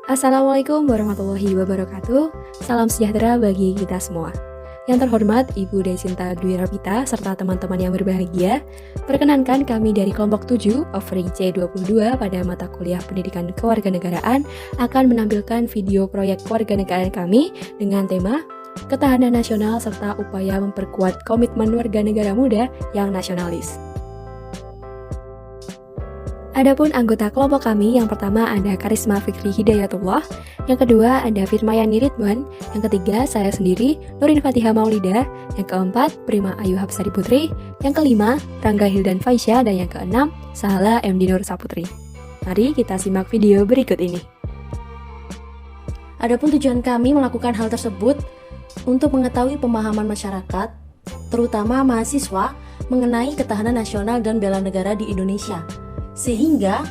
Assalamualaikum warahmatullahi wabarakatuh. Salam sejahtera bagi kita semua. Yang terhormat Ibu Desinta Dwi Rapita serta teman-teman yang berbahagia, perkenankan kami dari kelompok 7 offering C22 pada mata kuliah Pendidikan Kewarganegaraan akan menampilkan video proyek kewarganegaraan kami dengan tema Ketahanan Nasional serta upaya memperkuat komitmen warga negara muda yang nasionalis. Adapun anggota kelompok kami, yang pertama ada Karisma Fikri Hidayatullah, yang kedua ada Firmayani Ridwan, yang ketiga saya sendiri, Nurin Fatihah Maulida, yang keempat Prima Ayu Hapsari Putri, yang kelima Rangga Hildan Faisya, dan yang keenam Sahala MD Nur Saputri. Mari kita simak video berikut ini. Adapun tujuan kami melakukan hal tersebut untuk mengetahui pemahaman masyarakat, terutama mahasiswa, mengenai ketahanan nasional dan bela negara di Indonesia. Sehingga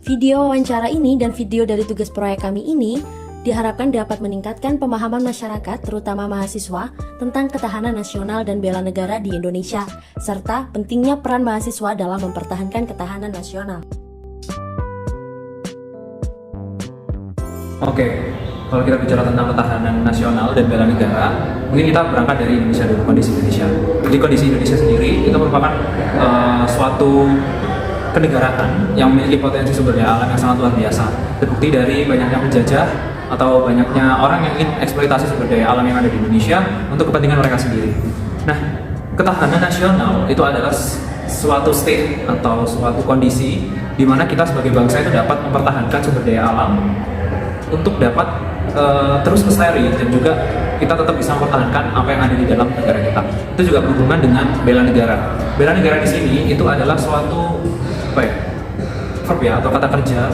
video wawancara ini dan video dari tugas proyek kami ini diharapkan dapat meningkatkan pemahaman masyarakat, terutama mahasiswa, tentang ketahanan nasional dan bela negara di Indonesia, serta pentingnya peran mahasiswa dalam mempertahankan ketahanan nasional. Oke, kalau kita bicara tentang ketahanan nasional dan bela negara, mungkin kita berangkat dari Indonesia dulu, kondisi Indonesia. Jadi kondisi Indonesia sendiri itu merupakan suatu kenegaraan yang memiliki potensi sumber daya alam yang sangat luar biasa. Terbukti dari banyaknya penjajah atau banyaknya orang yang ingin eksploitasi sumber daya alam yang ada di Indonesia untuk kepentingan mereka sendiri. Nah, ketahanan nasional itu adalah suatu state atau suatu kondisi di mana kita sebagai bangsa itu dapat mempertahankan sumber daya alam untuk dapat terus lestari dan juga kita tetap bisa mempertahankan apa yang ada di dalam negara kita. Itu juga berhubungan dengan bela negara. Bela negara di sini itu adalah suatu verb ya, atau kata kerja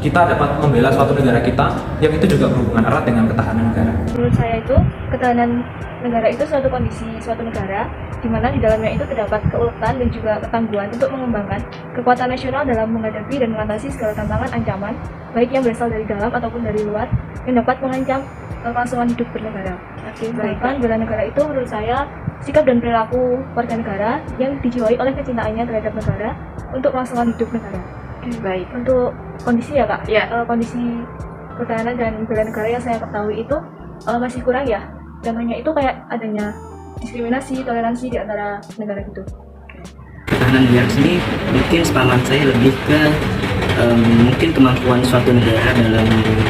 kita dapat membela suatu negara kita yang itu juga berhubungan erat dengan ketahanan negara. Menurut saya itu ketahanan negara itu suatu kondisi suatu negara di mana di dalamnya itu terdapat keuletan dan juga ketangguhan untuk mengembangkan kekuatan nasional dalam menghadapi dan mengatasi segala tantangan ancaman baik yang berasal dari dalam ataupun dari luar yang dapat mengancam kelangsungan hidup bernegara. Sedangkan bela negara itu menurut saya sikap dan perilaku warga negara yang dijiwai oleh kecintaannya terhadap negara untuk kelangsungan hidup negara. Baik. Untuk kondisi ya kak, Ya. Kondisi pertahanan dan bela negara yang saya ketahui itu masih kurang ya. Contohnya itu kayak adanya diskriminasi, toleransi di antara negara gitu. Ketahanan negara sini mungkin sepahaman saya lebih ke mungkin kemampuan suatu negara dalam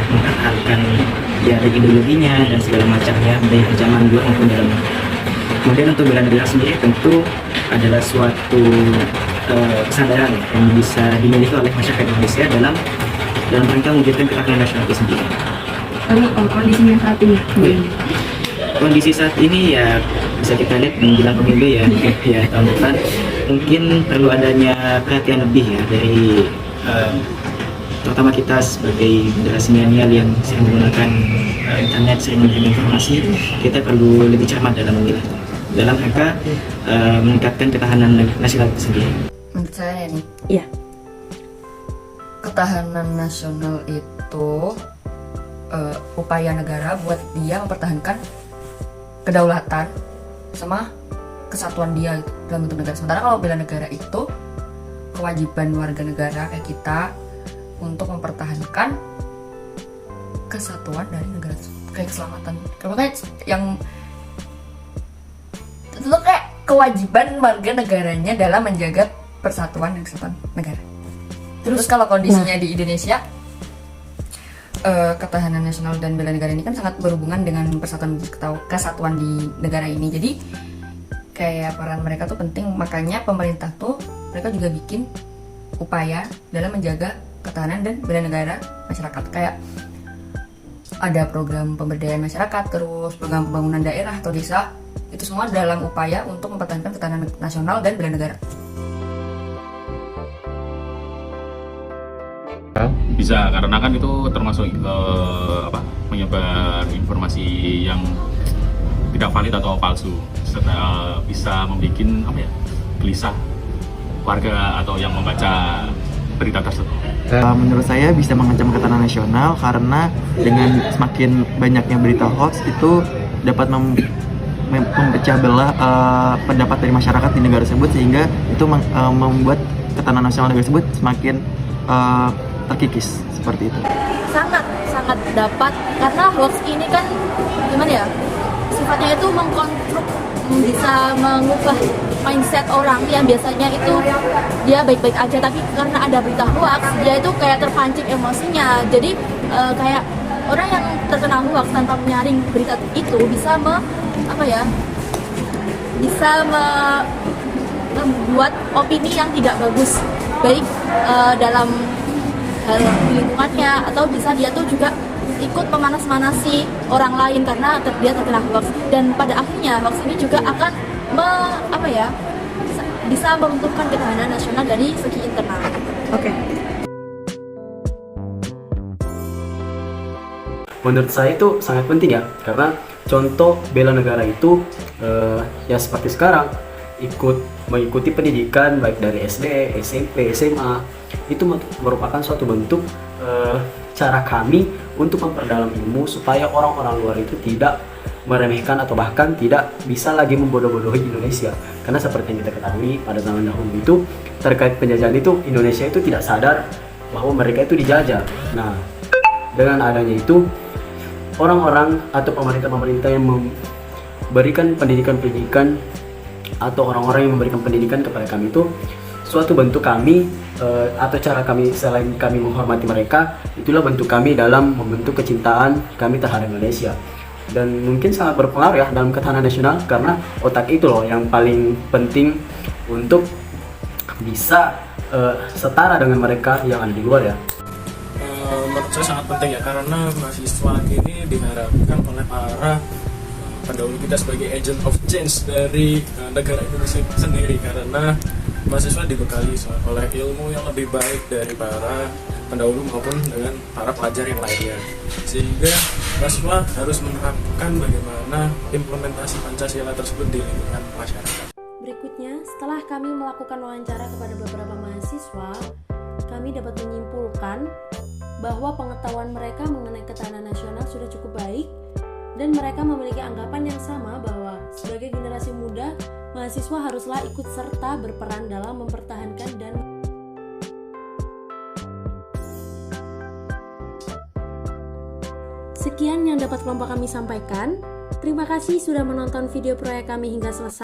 mempertahankan ya ideologinya dan segala macamnya dari ancaman luar maupun dalam. Kemudian untuk bela negara sendiri tentu adalah suatu kesadaran yang bisa dimiliki oleh masyarakat Indonesia dalam rangka mewujudkan ketahanan nasional itu sendiri. Lalu kondisinya saat ini? Kondisi saat ini ya bisa kita lihat menjelang pemilu ya, ya tahun depan mungkin perlu adanya perhatian lebih ya dari terutama kita sebagai generasi milenial yang sering menggunakan internet, sering menerima informasi, kita perlu lebih cermat dalam memilih dalam rangka meningkatkan ketahanan nasional itu sendiri. Menurut saya nih, Iya. ketahanan nasional itu upaya negara buat dia mempertahankan kedaulatan sama kesatuan dia gitu, dalam bentuk negara. Sementara kalau bela negara itu kewajiban warga negara kayak kita untuk mempertahankan kesatuan dari negara, kayak keselamatan. Kayak yang itu kayak kewajiban warga negaranya dalam menjaga persatuan dan kesatuan negara. Terus kalau kondisinya di Indonesia, ketahanan nasional dan bela negara ini kan sangat berhubungan dengan persatuan kesatuan di negara ini. Jadi kayak peran mereka tuh penting, makanya pemerintah tuh mereka juga bikin upaya dalam menjaga ketahanan dan bela negara masyarakat. Kayak ada program pemberdayaan masyarakat, terus program pembangunan daerah atau desa, itu semua dalam upaya untuk mempertahankan ketahanan nasional dan bela negara. Bisa, karena kan itu termasuk menyebar informasi yang tidak valid atau palsu, serta bisa membuat gelisah warga atau yang membaca berita tersebut. Menurut saya bisa mengancam ketahanan nasional karena dengan semakin banyaknya berita hoax itu dapat memecah belah pendapat dari masyarakat di negara tersebut, sehingga itu membuat ketahanan nasional negara tersebut semakin terkikis seperti itu. Sangat dapat, karena hoax ini kan gimana ya, sifatnya itu bisa mengubah mindset orang yang biasanya itu dia baik-baik aja, tapi karena ada berita hoax dia itu kayak terpancing emosinya. Jadi kayak orang yang terkena hoax tanpa menyaring berita itu bisa membuat opini yang tidak bagus, baik dalam hal lingkungannya, atau bisa dia tuh juga ikut memanas-manasi orang lain karena dia terkena hoax, dan pada akhirnya hoax ini juga akan bisa menentukan ketahanan nasional dari segi internal. Oke. Menurut saya itu sangat penting ya, karena contoh bela negara itu ya seperti sekarang mengikuti pendidikan baik dari SD, SMP, SMA, itu merupakan suatu bentuk cara kami untuk memperdalam ilmu supaya orang-orang luar itu tidak meremehkan atau bahkan tidak bisa lagi membodoh-bodohi Indonesia. Karena seperti yang kita ketahui pada zaman dahulu itu terkait penjajahan itu, Indonesia itu tidak sadar bahwa mereka itu dijajah. Nah, dengan adanya itu orang-orang atau pemerintah-pemerintah yang memberikan pendidikan atau orang-orang yang memberikan pendidikan kepada kami itu suatu bentuk kami atau cara kami, selain kami menghormati mereka, itulah bentuk kami dalam membentuk kecintaan kami terhadap Indonesia. Dan mungkin sangat berpengaruh ya dalam ketahanan nasional, karena otak itu loh yang paling penting untuk bisa setara dengan mereka yang ada di luar ya. Menurut saya sangat penting ya, karena mahasiswa ini diharapkan oleh para pendahulu kita sebagai agent of change dari negara Indonesia sendiri, karena mahasiswa dibekali oleh ilmu yang lebih baik dari para pendahulu maupun dengan para pelajar yang lainnya, sehingga mahasiswa harus menerapkan bagaimana implementasi Pancasila tersebut di lingkungan masyarakat. Berikutnya, setelah kami melakukan wawancara kepada beberapa mahasiswa, kami dapat menyimpulkan bahwa pengetahuan mereka mengenai ketahanan nasional sudah cukup baik, dan mereka memiliki anggapan yang sama bahwa sebagai generasi muda, mahasiswa haruslah ikut serta berperan dalam mempertahankan dan sekian yang dapat kelompok kami sampaikan. Terima kasih sudah menonton video proyek kami hingga selesai.